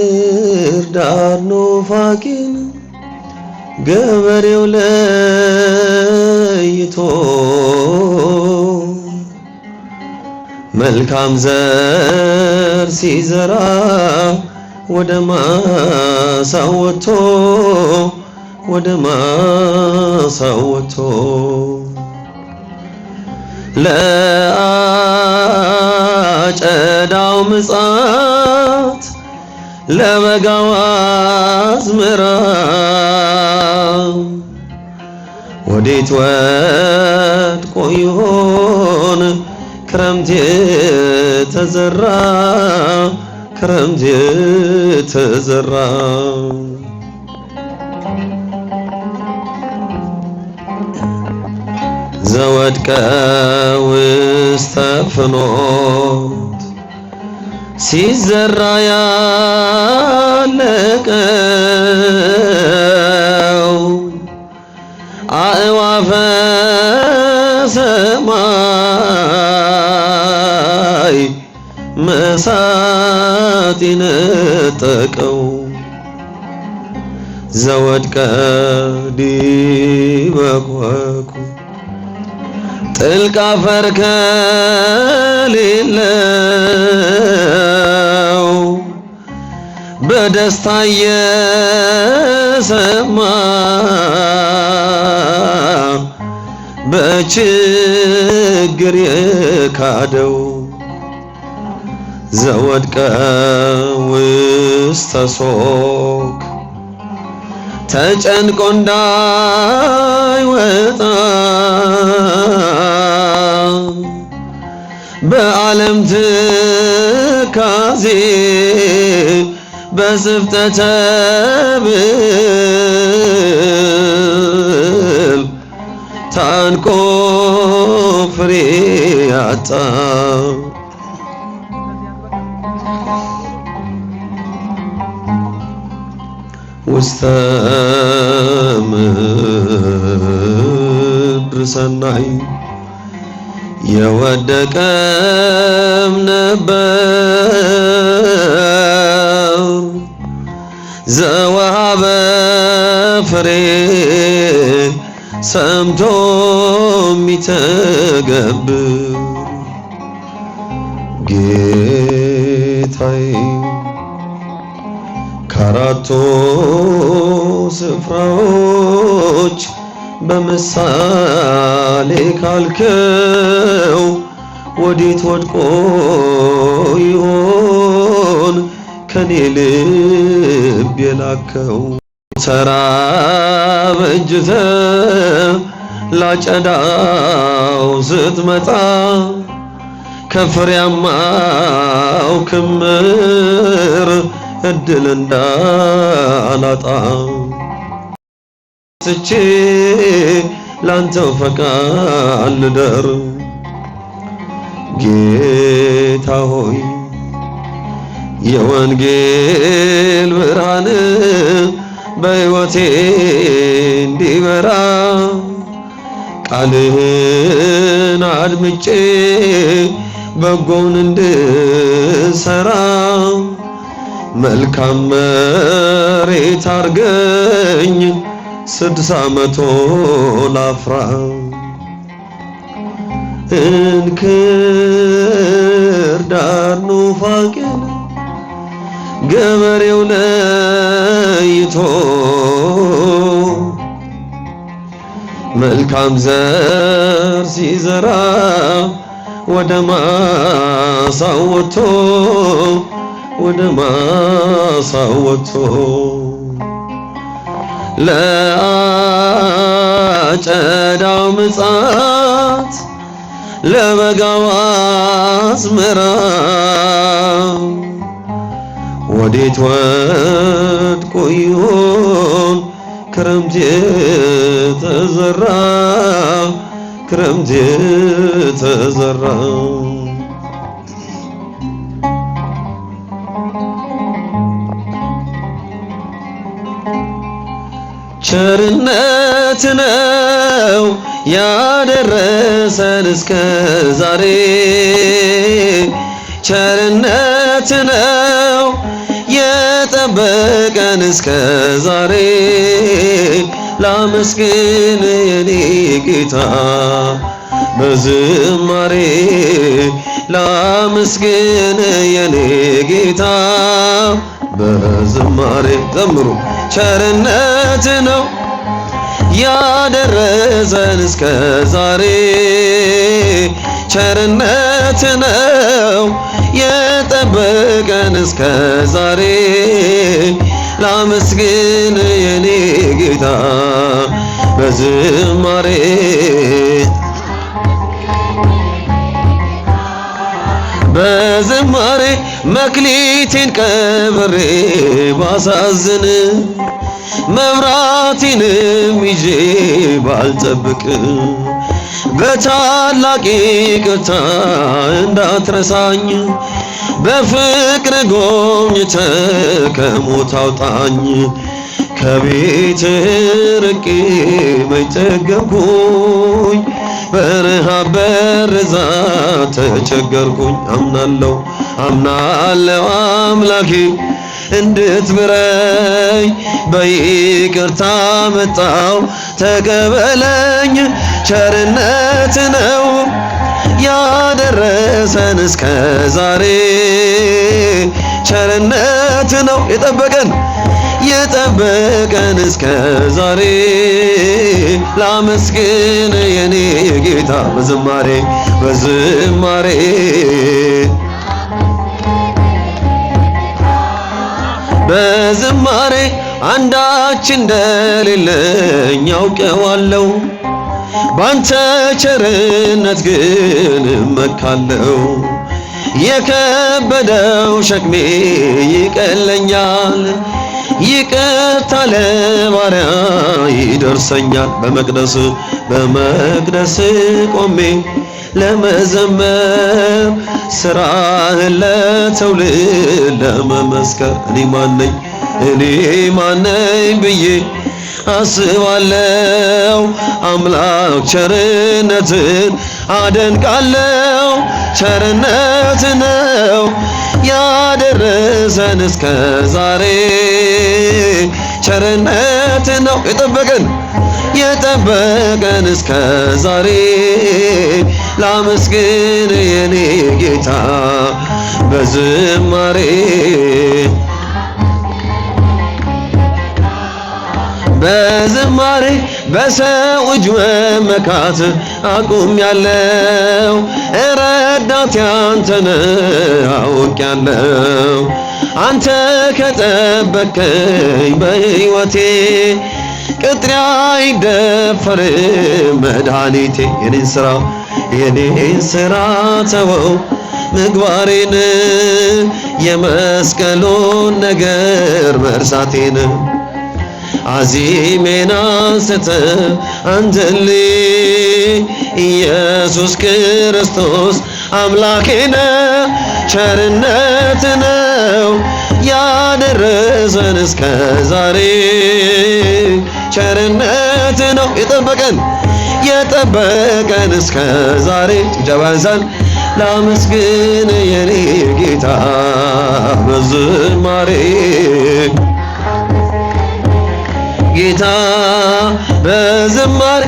እንክርዳድ ኑፋቄን ገበሬው ለይቶ መልካም ዘር ሲዘራ ወደ ማሳው ወጥቶ ለአጨዳው ምጽአት ለበጋው አዝመራ ወዴት ወድቆ ይሆን ክረምት የተዘራ ዘወድቀ ውስተ ፍኖት ሲዘራ ያለቀው አእዋፈ ሰማይ መሳት ነጠቀው ዘወድቀ ዲበ ኮኩ ጥልቅ አፈር ከሌለው በደስታ የሰማ በችግር የካደው ዘወድቀ ውስተ ሶክ ተጨንቆ እንዳይወጣ በዓለም ትካዜ በስፍተተ ብል ታንቆ ፍሬ ያጣ ውስተ ምድር ሰናይ የወደቀም ነበር ዘወሀበ ፍሬ ሰምቶ ሚተገብር ጌታዬ ከአራቱ ስፍራዎች በምሳሌ ካልከው ወዴት ወድቆ ይሆን ከኔ ልብ የላከው? ተራ በእጅተ ላጨዳው ስትመጣ ከፍሬያማው ክምር እድል እንዳላጣ ስቼ ላንተው ፈቃድ ልደር ጌታ ሆይ የወንጌል ብርሃን በሕይወቴ እንዲበራ ቃልህን አድምጬ በጎውን እንድሰራ መልካም መሬት አርገኝ 60 መቶ ላፍራ እንክርዳድ ኑፋቄን ገበሬው ለይቶ መልካም ዘር ሲዘራ ወደ ማሳው ወጥቶ ለአጨዳው ምጽአት ለበጋው አዝመራ ወዴት ወድቆ ይሆን ክረምት የተዘራ ቸርነት ነው ያደረሰን እስከ ዛሬ ቸርነት ነው የጠበቀን እስከ ዛሬ ላመስግን የኔ ጌታ በዝማሬ ላመስግን የኔ ጌታ በዝማሬ ዘምሩ። ቸርነት ነው ያደረሰን እስከ ዛሬ ቸርነት ነው የጠበቀን እስከ ዛሬ ላመስግን የኔ ጌታ በዝማሬ በዝማሬ መክሊቴን ቀብሬ ባሳዝን መብራቴንም ይዤ ባልጠብቅ በታላቅ ይቅርታ እንዳትረሳኝ በፍቅር ጎብኝተህ ከሞት አውጣኝ። ከቤት ርቄ መች ጠገብኩኝ በረሃብ በርዛት ተቸገርኩኝ። አምናለሁ አምላኬ እንድትምረኝ በይቅርታ መጣው ተቀበለኝ። ቸርነት ነው ያደረሰን እስከ ዛሬ ቸርነት ነው የጠበቀን እስከ ዛሬ ላመስግን የኔ ጌታ በዝማሬ በዝማሬ አንዳች እንደሌለኝ ያውቀዋለሁ ባንተ ቸርነት ግን እመካለሁ። የከበደው ሸክሜ ይቀለኛል ይቅርታ ለባሪያ ይደርሰኛል። በመቅደስ ቆሜ ለመዘመር ስራህን ለትውልድ ለመመስከር እኔ ማነኝ ብዬ አስባለሁ። አምላክ ቸርነትን አደንቃለሁ። ቸርነት ነው ያደረሰን እስከ ዛሬ ቸርነት ነው የጠበቀን እስከ ዛሬ ላመስግን የኔ ጌታ በዝማሬ በሰው እጅ መመካት አቁሜያለሁ። ረዳቴ አንተ ነህ አውቄያለሁ። አንተ ከጠበቅከኝ በሕይወቴ ቅጥሬ አይደፈርም መድኃኒቴ። የኔን ስራ ተወው ምግባሬን የመስቀሉን ነገር መርሳቴን አዚሜን አንስተህ አንተልኝ ኢየሱስ ክርስቶስ አምላኬ ነህ። ቸርነት ነው ያደረሰን እስከ ዛሬ ቸርነት ነው የጠበቀን እስከ ዛሬ ጭብጨባ ያንሳል። ላመስግን የኔ ጌታ በዝማሬ ጌታ በዝማሬ